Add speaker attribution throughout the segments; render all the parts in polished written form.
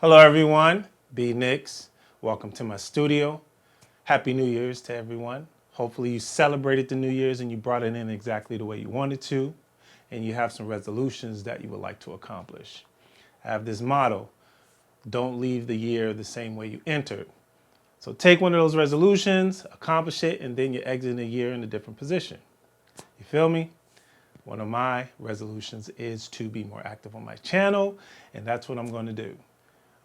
Speaker 1: Hello everyone, B Nix. Welcome to my studio. Happy New Year's to everyone. Hopefully you celebrated the New Year's and you brought it in exactly the way you wanted to, and you have some resolutions that you would like to accomplish. I have this motto: don't leave the year the same way you entered. So take one of those resolutions, accomplish it, and then you exit the year in a different position. You feel me? One of my resolutions is to be more active on my channel, and that's what I'm going to do.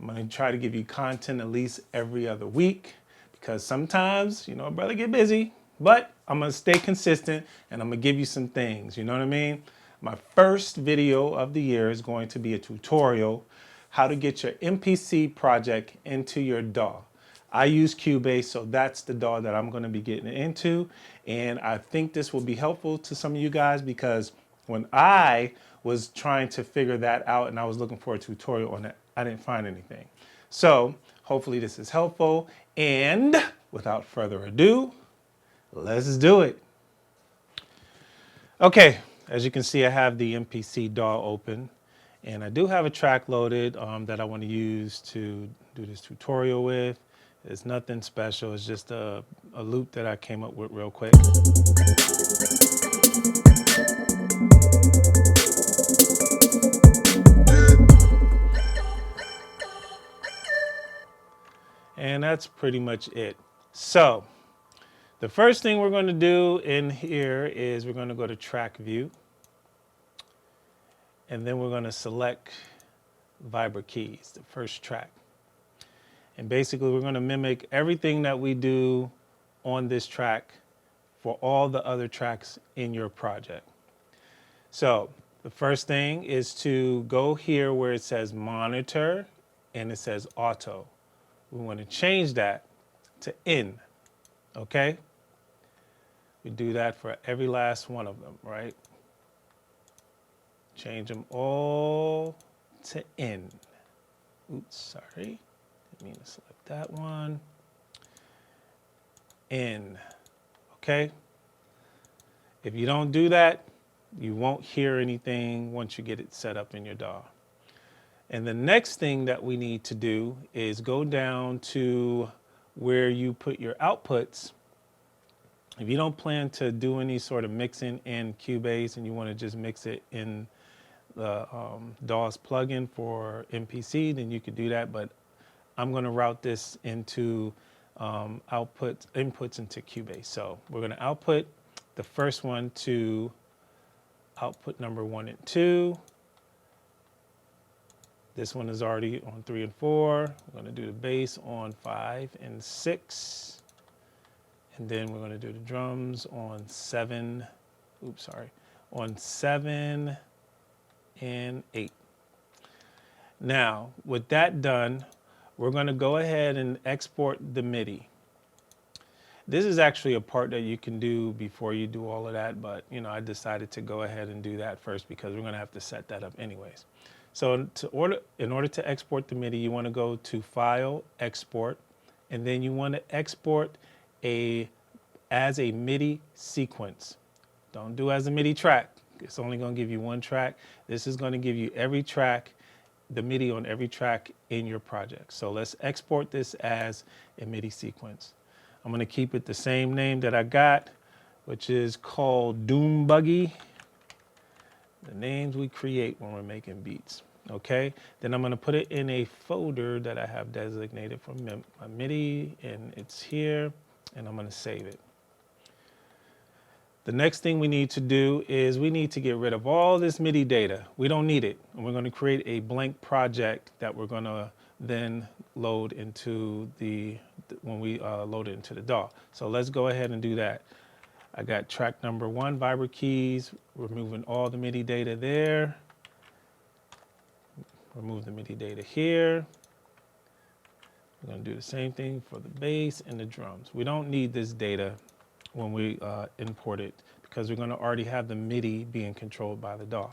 Speaker 1: I'm going to try to give you content at least every other week because sometimes, a brother get busy, but I'm going to stay consistent and I'm going to give you some things, you know what I mean? My first video of the year is going to be a tutorial how to get your MPC project into your DAW. I use Cubase, so that's the DAW that I'm going to be getting into. And I think this will be helpful to some of you guys because when I was trying to figure that out and I was looking for a tutorial on it, I didn't find anything. So hopefully this is helpful. And without further ado, let's do it. Okay, as you can see, I have the MPC DAW open. And I do have a track loaded that I want to use to do this tutorial with. It's nothing special. It's just a loop that I came up with real quick. And that's pretty much it. So the first thing we're going to do in here is we're going to go to track view. And then we're going to select Vibra keys, the first track. And basically we're going to mimic everything that we do on this track for all the other tracks in your project. So the first thing is to go here where it says monitor and it says auto. We want to change that to in, okay? We do that for every last one of them, right? Change them all to in. Oops, sorry. Didn't mean to select that one. In, okay? If you don't do that, you won't hear anything once you get it set up in your DAW. And the next thing that we need to do is go down to where you put your outputs. If you don't plan to do any sort of mixing in Cubase and you want to just mix it in the DAW's plugin for MPC, then you could do that. But I'm going to route this into inputs into Cubase. So we're going to output the first one to output number 1 and 2. This one is already on 3 and 4. We're going to do the bass on 5 and 6. And then we're going to do the drums on 7. Oops, sorry. On 7 and 8. Now, with that done, we're going to go ahead and export the Midi. This is actually a part that you can do before you do all of that, but I decided to go ahead and do that first because we're going to have to set that up anyways. So in order to export the Midi, you want to go to File, Export, and then you want to export as a Midi sequence. Don't do as a Midi track. It's only going to give you one track. This is going to give you every track, the Midi on every track in your project. So let's export this as a Midi sequence. I'm going to keep it the same name that I got, which is called Doom Buggy. The names we create when we're making beats, okay? Then I'm going to put it in a folder that I have designated for my Midi, and it's here, and I'm going to save it. The next thing we need to do is we need to get rid of all this Midi data. We don't need it, and we're going to create a blank project that we're going to then load into when we load it into the DAW. So let's go ahead and do that. I got track number 1, Vibra keys, removing all the Midi data there. Remove the Midi data here. We're going to do the same thing for the bass and the drums. We don't need this data when we import it because we're going to already have the Midi being controlled by the DAW.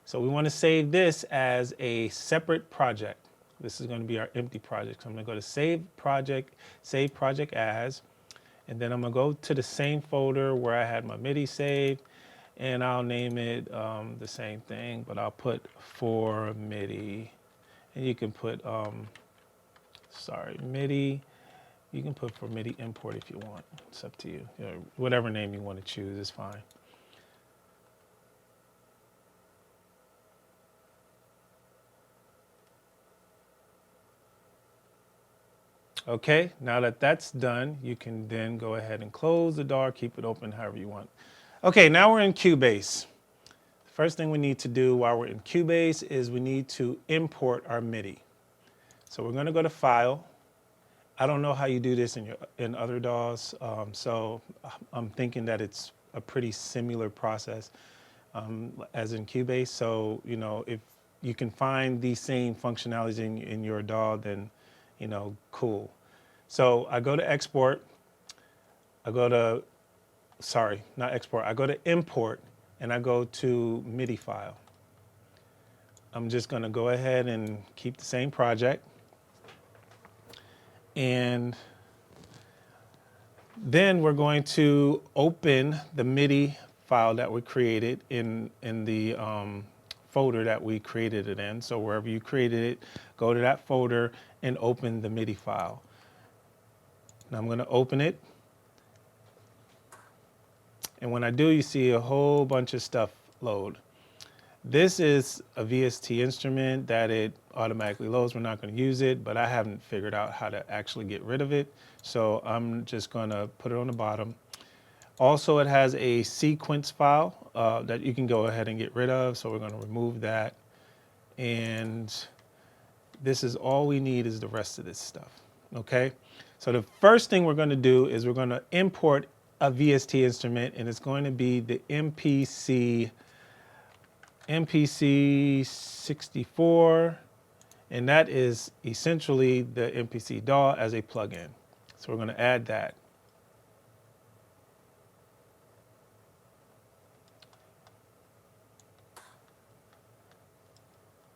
Speaker 1: So we want to save this as a separate project. This is going to be our empty project. So I'm going to go to Save Project As. And then I'm going to go to the same folder where I had my Midi saved, and I'll name it the same thing, but I'll put for Midi. And you can put, sorry, Midi. You can put for Midi import if you want. It's up to you. You know, whatever name you want to choose is fine. Okay, now that that's done, you can then go ahead and close the DAW, keep it open however you want. Okay, now we're in Cubase. The first thing we need to do while we're in Cubase is we need to import our Midi. So we're going to go to File. I don't know how you do this in other DAWs, so I'm thinking that it's a pretty similar process as in Cubase. So, you know, if you can find these same functionalities in your DAW, then, you know, cool. So I go to export, I go to, sorry, not export, I go to import, and I go to MIDI file. I'm just gonna go ahead and keep the same project. And then we're going to open the MIDI file that we created in the folder that we created it in. So wherever you created it, go to that folder and open the MIDI file. Now I'm going to open it. And when I do, you see a whole bunch of stuff load. This is a VST instrument that it automatically loads. We're not going to use it, but I haven't figured out how to actually get rid of it. So I'm just going to put it on the bottom. Also, it has a sequence file that you can go ahead and get rid of. So we're going to remove that. And this is all we need is the rest of this stuff. Okay. So the first thing we're going to do is we're going to import a VST instrument, and it's going to be the MPC 64, and that is essentially the MPC DAW as a plugin. So we're going to add that.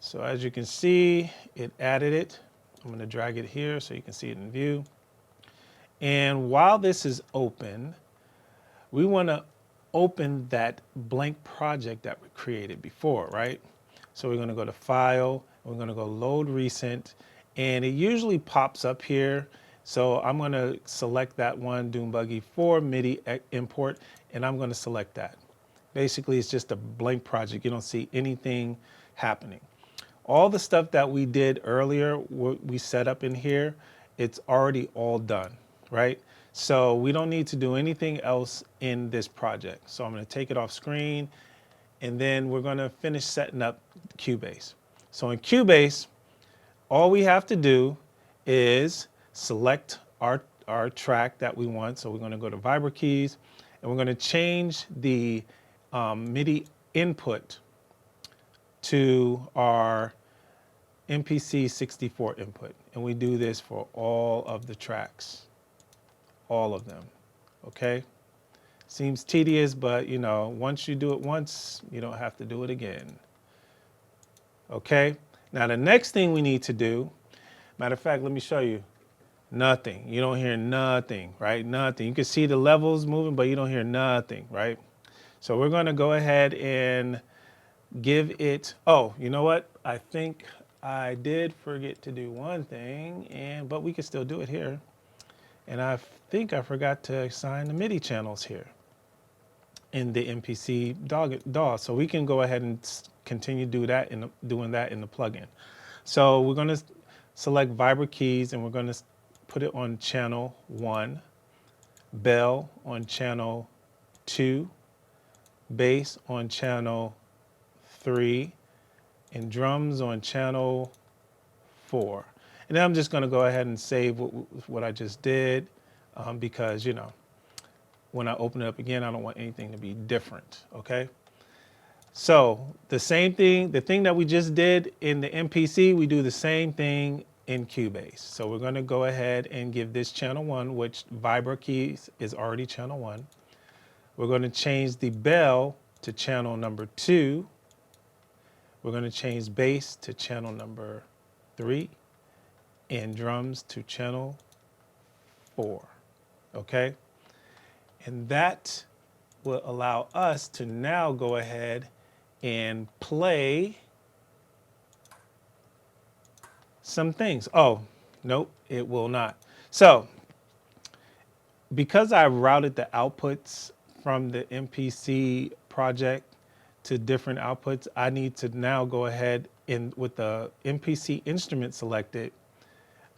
Speaker 1: So as you can see, it added it. I'm going to drag it here so you can see it in view. And while this is open, we want to open that blank project that we created before, right? So we're going to go to File, we're going to go Load Recent, and it usually pops up here. So I'm going to select that one, Doom Buggy for MIDI import, and I'm going to select that. Basically, it's just a blank project. You don't see anything happening. All the stuff that we did earlier, we set up in here, it's already all done, right? So we don't need to do anything else in this project. So I'm going to take it off screen, and then we're going to finish setting up Cubase. So in Cubase, all we have to do is select our track that we want. So we're going to go to Vibra Keys, and we're going to change the MIDI input to our MPC 64 input. And we do this for all of the tracks, all of them, okay? Seems tedious, but you know, once you do it once, you don't have to do it again. Okay, now the next thing we need to do, matter of fact, let me show you. Nothing, you don't hear nothing, right? Nothing. You can see the levels moving, but you don't hear nothing, right? So we're gonna go ahead and give it, oh, you know what? I think I did forget to do one thing, but we can still do it here. And I think I forgot to assign the MIDI channels here in the MPC DAW. So we can go ahead and continue doing that in the plugin. So we're going to select Vibra Keys, and we're going to put it on channel 1, bell on channel 2, bass on channel 3, and drums on channel 4. And then I'm just going to go ahead and save what I just did because, you know, when I open it up again, I don't want anything to be different, okay? So the same thing, the thing that we just did in the MPC, we do the same thing in Cubase. So we're going to go ahead and give this channel 1, which Vibra Keys is already channel 1. We're going to change the bell to channel number 2. We're going to change bass to channel number 3 and drums to channel 4, okay? And that will allow us to now go ahead and play some things. Oh, nope, it will not. So because I routed the outputs from the MPC project to different outputs, I need to now go ahead and with the MPC instrument selected,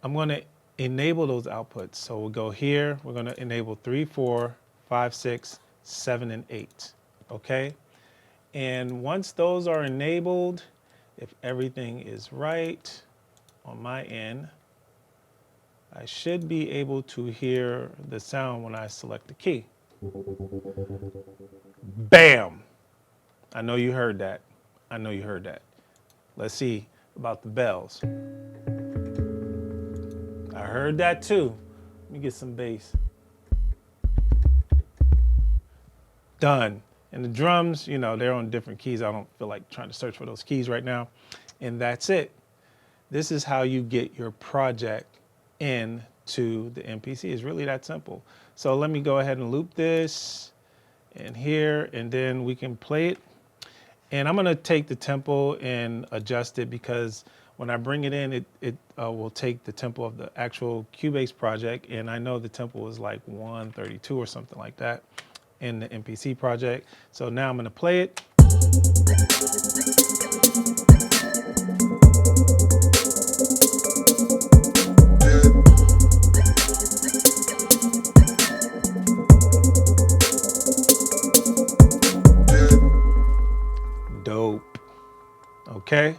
Speaker 1: I'm going to enable those outputs. So we'll go here, we're going to enable 3, 4, 5, 6, 7, and 8. Okay. And once those are enabled, if everything is right on my end, I should be able to hear the sound when I select the key. Bam! I know you heard that. I know you heard that. Let's see about the bells. I heard that too. Let me get some bass. Done. And the drums, you know, they're on different keys. I don't feel like trying to search for those keys right now. And that's it. This is how you get your project into the MPC. It's really that simple. So let me go ahead and loop this in here, and then we can play it. And I'm gonna take the tempo and adjust it because when I bring it in, it will take the tempo of the actual Cubase project. And I know the tempo is like 132 or something like that in the MPC project. So now I'm gonna play it. Dope. Okay.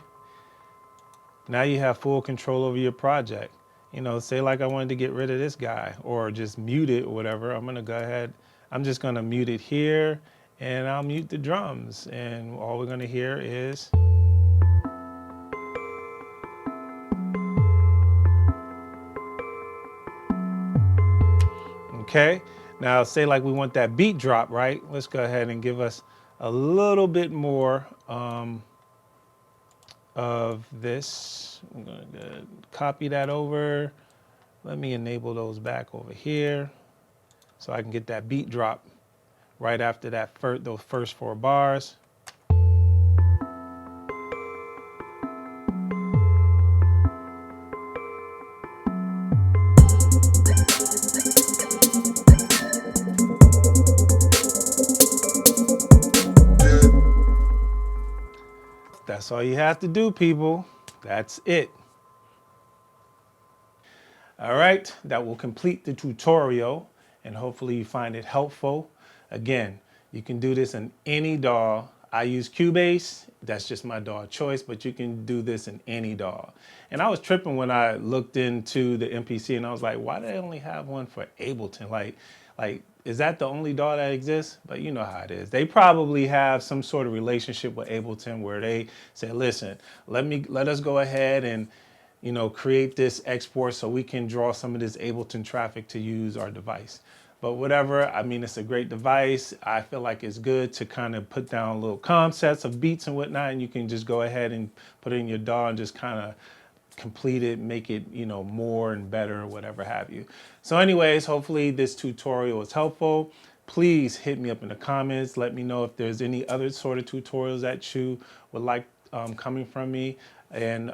Speaker 1: Now you have full control over your project. You know, say like I wanted to get rid of this guy or just mute it or whatever. I'm gonna go ahead. I'm just gonna mute it here and I'll mute the drums. And all we're gonna hear is. Okay. Now say like we want that beat drop, right? Let's go ahead and give us a little bit more of this. I'm gonna copy that over. Let me enable those back over here so I can get that beat drop right after that those first 4 bars. That's all you have to do, people. That's it. All right, that will complete the tutorial and hopefully you find it helpful. Again, you can do this in any DAW. I use Cubase, that's just my DAW choice, but you can do this in any DAW. And I was tripping when I looked into the MPC and I was like, why do they only have one for Ableton? Like, is that the only DAW that exists? But you know how it is. They probably have some sort of relationship with Ableton where they say, listen, let us go ahead and create this export so we can draw some of this Ableton traffic to use our device. But whatever, I mean, it's a great device. I feel like it's good to kind of put down little concepts of beats and whatnot, and you can just go ahead and put it in your DAW and just kind of complete it, make it, more and better, whatever have you. So anyways, hopefully this tutorial was helpful. Please hit me up in the comments. Let me know if there's any other sort of tutorials that you would like coming from me. And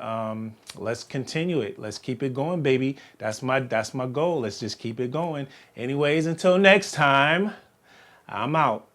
Speaker 1: let's continue it. Let's keep it going, baby. That's my goal. Let's just keep it going. Anyways, until next time, I'm out.